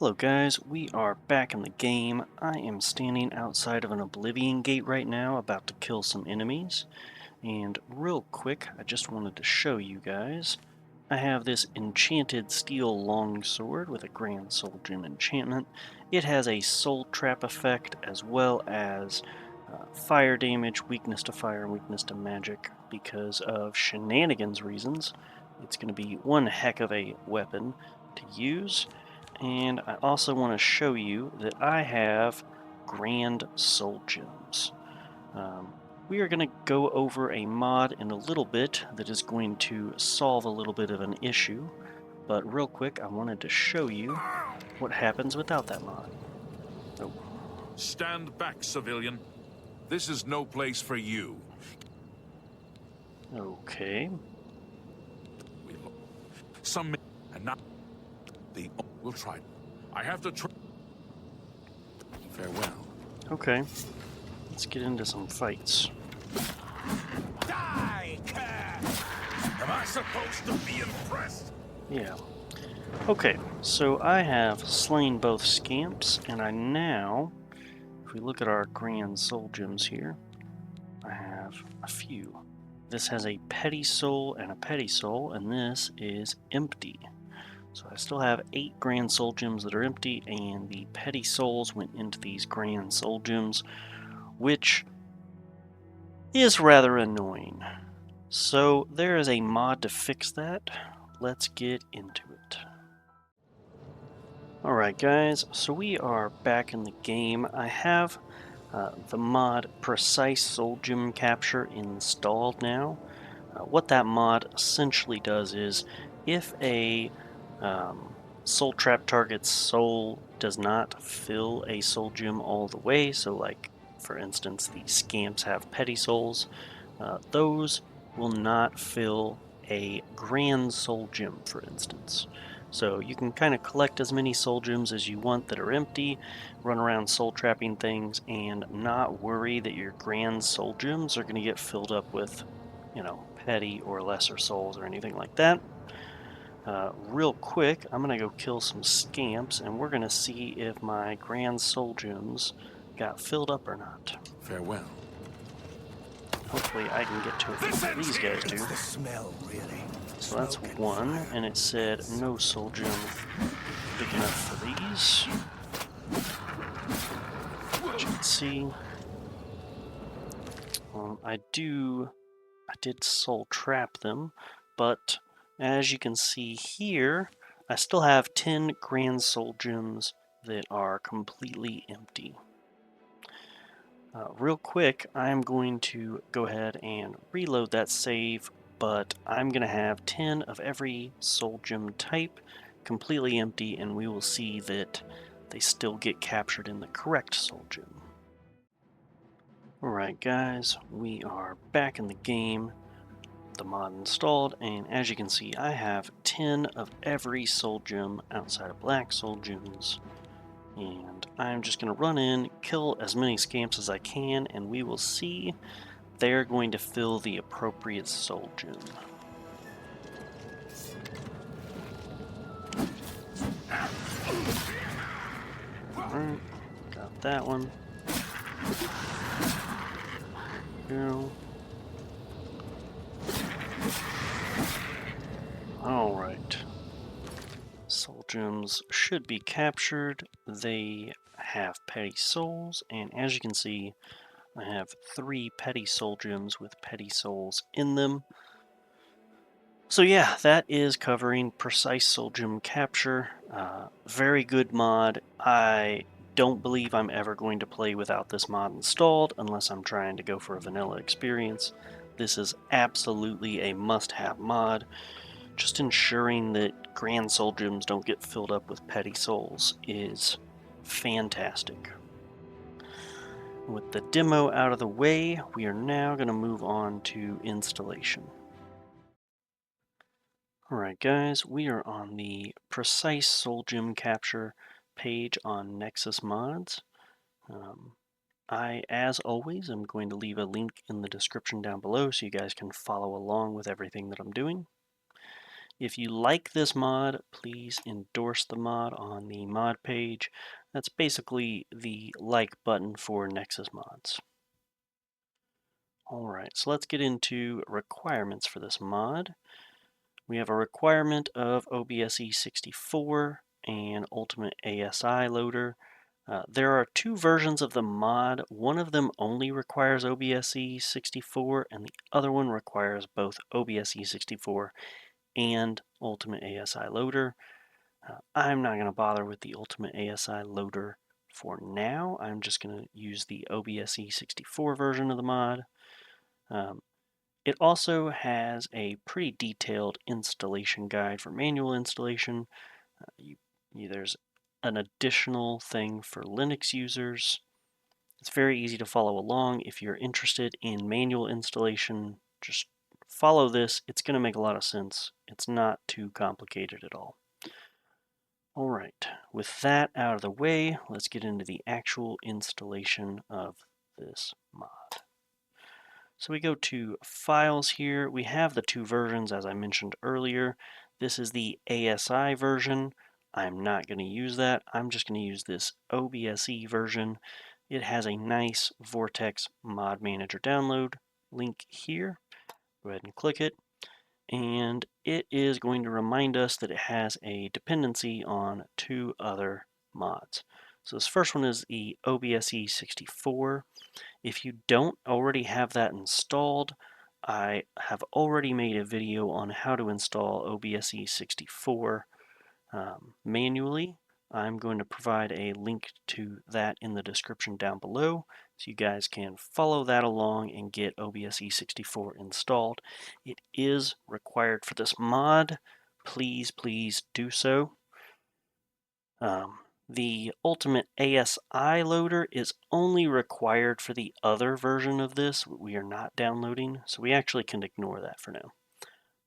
Hello guys, we are back in the game. I am standing outside of an Oblivion gate right now, about to kill some enemies. And real quick, I just wanted to show you guys. I have this enchanted steel longsword with a Grand Soul Gem enchantment. It has a soul trap effect as well as fire damage, weakness to fire, and weakness to magic. Because of shenanigans reasons, it's going to be one heck of a weapon to use. And I also want to show you that I have Grand Soul Gems. We are going to go over a mod in a little bit that is going to solve a little bit of an issue, but real quick I wanted to show you what happens without that mod. Oh, Stand back, civilian. This is no place for you. okay. We some and not the. We'll try. I have to try. Farewell. Okay, let's get into some fights. Die, cur! Am I supposed to be impressed? Yeah. Okay, so I have slain both scamps, and I now, if we look at our Grand Soul Gems here, I have a few. This has a petty soul and a petty soul, and this is empty. So I still have 8 Grand Soul Gems that are empty, and the petty souls went into these Grand Soul Gems, which is rather annoying. So there is a mod to fix that. Let's get into it. Alright guys, so we are back in the game. I have the mod Precise Soul Gem Capture installed now. What that mod essentially does is, if a soul trap target's soul does not fill a soul gem all the way, so like for instance the scamps have petty souls, those will not fill a grand soul gem, for instance. So you can kind of collect as many soul gems as you want that are empty, run around soul trapping things, and not worry that your grand soul gems are going to get filled up with, petty or lesser souls or anything like that. Real quick, I'm going to go kill some scamps, and we're going to see if my grand soul gems got filled up or not. Farewell. Hopefully I can get to it before these guys do. The smell, really. So that's one, and it said no soul gem big enough for these. As you can see, I did soul trap them, but as you can see here, I still have 10 grand soul gems that are completely empty. Real quick, I'm going to go ahead and reload that save, but I'm going to have 10 of every soul gem type completely empty, and we will see that they still get captured in the correct soul gem. Alright guys, we are back in the game, the mod installed, and as you can see I have 10 of every soul gem outside of black soul gems. And I'm just going to run in, kill as many scamps as I can, and we will see they're going to fill the appropriate soul gem. Alright, got that one. Go. Alright. Soul gems should be captured. They have petty souls, and as you can see, I have 3 petty soul gems with petty souls in them. So yeah, that is covering Precise Soul Gem Capture. Very good mod. I don't believe I'm ever going to play without this mod installed unless I'm trying to go for a vanilla experience. This is absolutely a must-have mod. Just ensuring that Grand Soul Gems don't get filled up with petty souls is fantastic. With the demo out of the way, we are now going to move on to installation. Alright guys, we are on the Precise Soul Gem Capture page on Nexus Mods. I, as always, am going to leave a link in the description down below so you guys can follow along with everything that I'm doing. If you like this mod, please endorse the mod on the mod page. That's basically the like button for Nexus mods. Alright, so let's get into requirements for this mod. We have a requirement of OBSE 64 and Ultimate ASI Loader. There are two versions of the mod. One of them only requires OBSE 64 and the other one requires both OBSE 64 and Ultimate ASI Loader. I'm not going to bother with the Ultimate ASI Loader for now. I'm just going to use the OBSE 64 version of the mod. It also has a pretty detailed installation guide for manual installation. There's an additional thing for Linux users. It's very easy to follow along. If you're interested in manual installation, just follow this. It's going to make a lot of sense. It's not too complicated at all. Alright, with that out of the way, let's get into the actual installation of this mod. So we go to Files here. We have the two versions as I mentioned earlier. This is the ASI version. I'm not going to use that. I'm just going to use this OBSE version. It has a nice Vortex Mod Manager download link here. Go ahead and click it. And it is going to remind us that it has a dependency on two other mods. So this first one is the OBSE 64. If you don't already have that installed, I have already made a video on how to install OBSE 64 manually. I'm going to provide a link to that in the description down below so you guys can follow that along and get OBSE 64 installed. It is required for this mod. Please do so. The Ultimate ASI Loader is only required for the other version of this we are not downloading, so we actually can ignore that for now.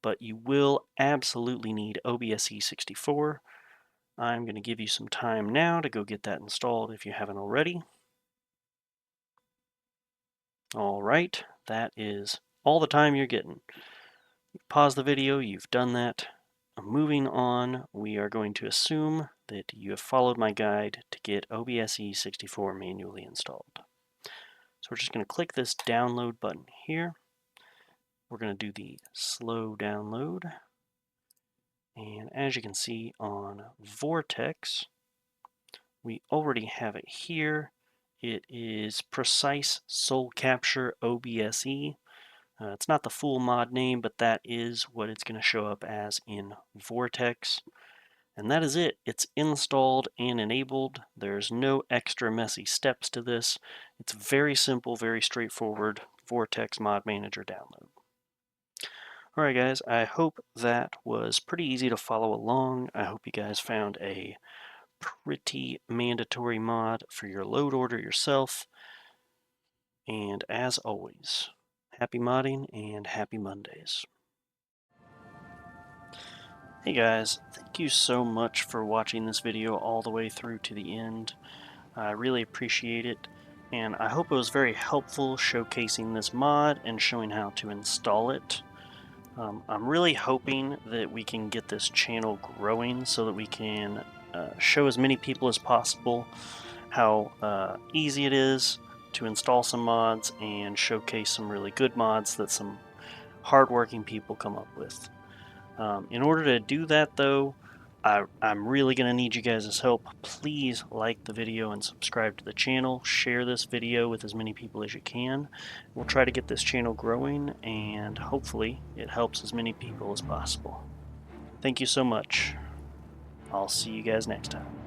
But you will absolutely need OBSE 64. I'm going to give you some time now to go get that installed if you haven't already. Alright, that is all the time you're getting. Pause the video, you've done that. Moving on, we are going to assume that you have followed my guide to get OBSE 64 manually installed. So we're just going to click this download button here. We're going to do the slow download. And as you can see on Vortex, we already have it here. It is Precise Soul Capture OBSE. It's not the full mod name, but that is what it's going to show up as in Vortex. And that is it. It's installed and enabled. There's no extra messy steps to this. It's very simple, very straightforward Vortex Mod Manager download. Alright guys, I hope that was pretty easy to follow along. I hope you guys found a pretty mandatory mod for your load order yourself. And as always, happy modding and happy Mondays. Hey guys, thank you so much for watching this video all the way through to the end. I really appreciate it, and I hope it was very helpful showcasing this mod and showing how to install it. I'm really hoping that we can get this channel growing so that we can show as many people as possible how easy it is to install some mods and showcase some really good mods that some hardworking people come up with. In order to do that though, I'm really going to need you guys' help. Please like the video and subscribe to the channel. Share this video with as many people as you can. We'll try to get this channel growing and hopefully it helps as many people as possible. Thank you so much. I'll see you guys next time.